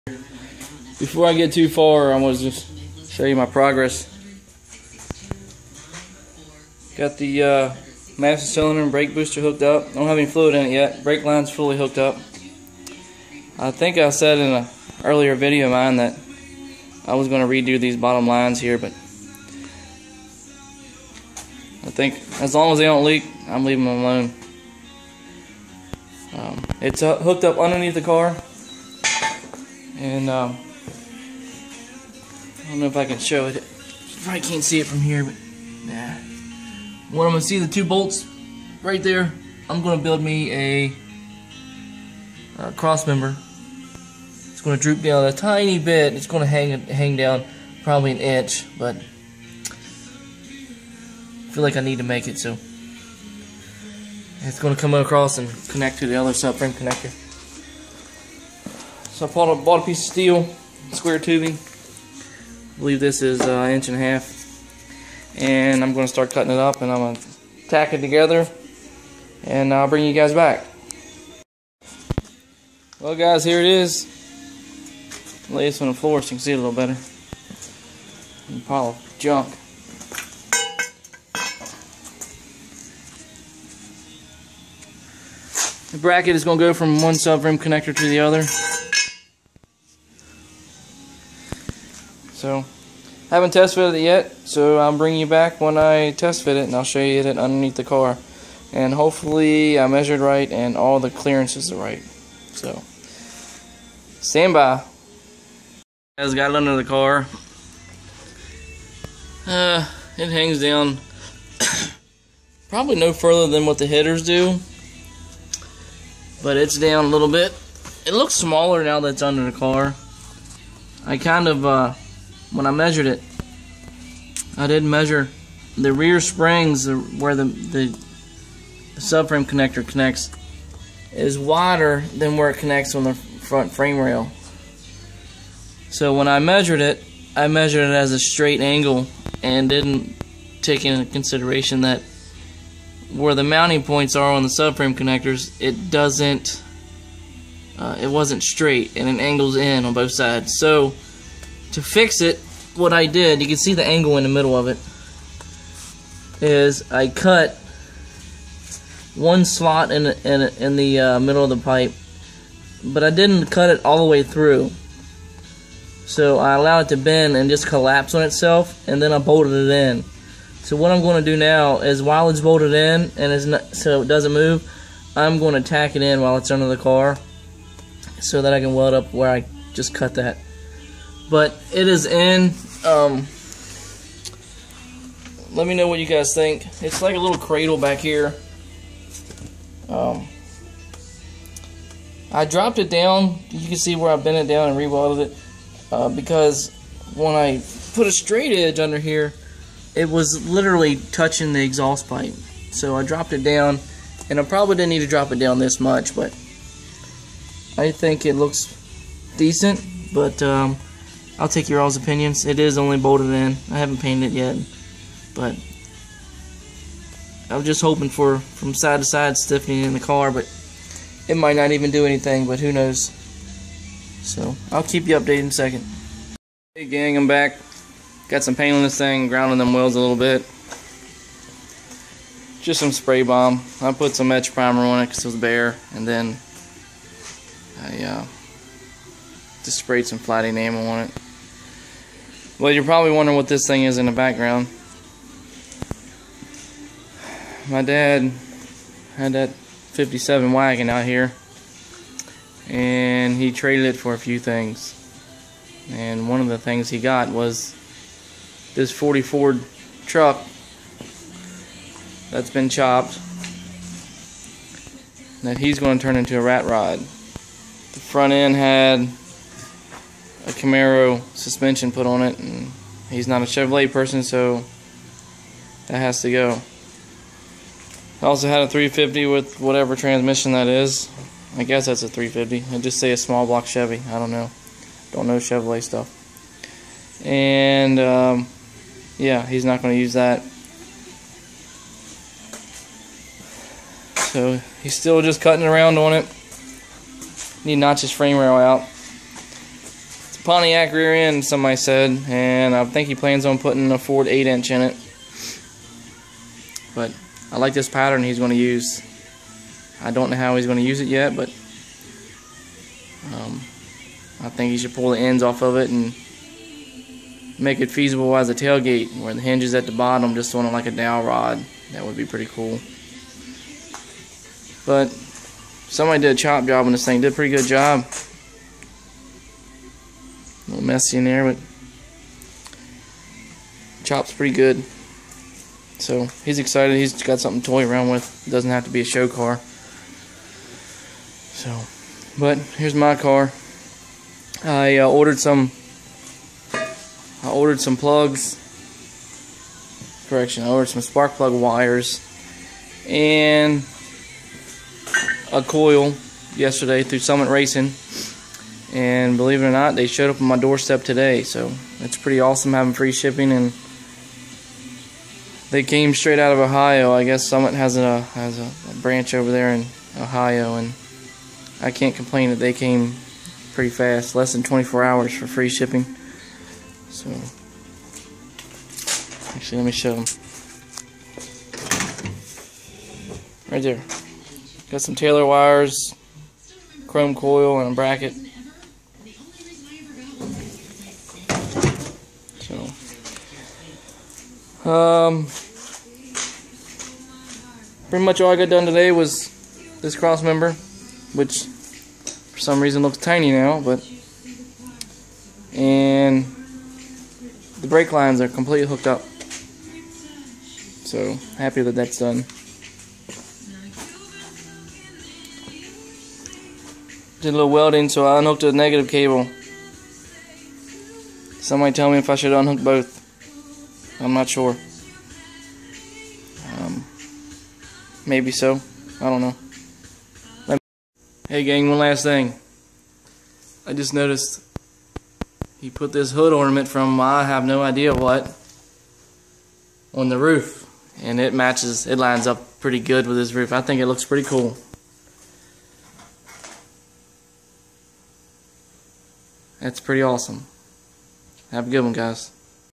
Before I get too far, I want to just show you my progress. Got the master cylinder and brake booster hooked up. I don't have any fluid in it yet. Brake line's fully hooked up. I think I said in an earlier video of mine that I was going to redo these bottom lines here, but I think as long as they don't leak, I'm leaving them alone. It's hooked up underneath the car, and I don't know if I can show it. You probably can't see it from here, but nah. When I'm going to see the two bolts right there, I'm going to build me a cross member. It's going to droop down a tiny bit. It's going to hang down probably an inch, but I feel like I need to make it, so it's going to come across and connect to the other subframe connector. So I bought a piece of steel, square tubing. I believe this is 1.5 inches. And I'm going to start cutting it up, and I'm going to tack it together, and I'll bring you guys back. Well guys, here it is. Lay this on the floor so you can see it a little better. A pile of junk. The bracket is going to go from one subframe connector to the other. So, I haven't test fitted it yet, so I'll bring you back when I test fit it, and I'll show you it underneath the car. And hopefully I measured right and all the clearances are right. So, stand by. Guys, got it under the car. It hangs down probably no further than what the headers do, but it's down a little bit. It looks smaller now that it's under the car. I kind of when I measured it, I did measure the rear springs where the subframe connector connects is wider than where it connects on the front frame rail. So when I measured it as a straight angle and didn't take into consideration that where the mounting points are on the subframe connectors, it wasn't straight and it angles in on both sides. So to fix it, what I did, you can see the angle in the middle of it, is I cut one slot in the middle of the pipe, but I didn't cut it all the way through. So I allowed it to bend and just collapse on itself, and then I bolted it in. So what I'm going to do now is, while it's bolted in and so it doesn't move, I'm going to tack it in while it's under the car, so that I can weld up where I just cut that. But it is in. Let me know what you guys think. It's like a little cradle back here. I dropped it down. You can see where I bent it down and re-welded it, because when I put a straight edge under here, it was literally touching the exhaust pipe. So I dropped it down, and I probably didn't need to drop it down this much, but I think it looks decent. But I'll take your all's opinions. It is only bolted in. I haven't painted it yet, but I'm just hoping for from side to side stiffening in the car, but it might not even do anything, but who knows. So I'll keep you updated in a second. Hey gang, I'm back. Got some paint on this thing, grounding them wheels a little bit. Just some spray bomb. I put some etch primer on it because it was bare, and then I just sprayed some flat enamel on it. Well, you're probably wondering what this thing is in the background. My dad had that 57 wagon out here, and he traded it for a few things. And one of the things he got was this 40 Ford truck that's been chopped, that he's going to turn into a rat rod. The front end had a Camaro suspension put on it, and he's not a Chevrolet person, so that has to go. I also had a 350 with whatever transmission that is. I guess that's a 350. I'd just say a small block Chevy. I don't know. Don't know Chevrolet stuff. And yeah, he's not going to use that. So he's still just cutting around on it. Need to notch his frame rail out. Pontiac rear end, somebody said, and I think he plans on putting a Ford 8-inch in it. But I like this pattern he's going to use. I don't know how he's going to use it yet, but I think he should pull the ends off of it and make it feasible as a tailgate, where the hinge is at the bottom, just on like a dowel rod. That would be pretty cool. But somebody did a chop job on this thing. Did a pretty good job. A little messy in there, but chop's pretty good. So he's excited. He's got something to toy around with. It doesn't have to be a show car. So, but here's my car. I ordered some plugs. Correction, I ordered some spark plug wires and a coil yesterday through Summit Racing, and believe it or not, they showed up on my doorstep today. So it's pretty awesome having free shipping, and they came straight out of Ohio. I guess Summit has a branch over there in Ohio, and I can't complain that they came pretty fast, less than 24 hours for free shipping. So actually, let me show them. Right there. Got some Taylor wires, chrome coil, and a bracket. So, pretty much all I got done today was this cross member, which for some reason looks tiny now, and the brake lines are completely hooked up. So happy that that's done. Did a little welding, so I unhooked a negative cable. Somebody tell me if I should unhook both. I'm not sure. Maybe so. I don't know. Hey gang, one last thing. I just noticed he put this hood ornament from I have no idea what on the roof, and it matches, it lines up pretty good with his roof. I think it looks pretty cool. That's pretty awesome. Have a good one, guys.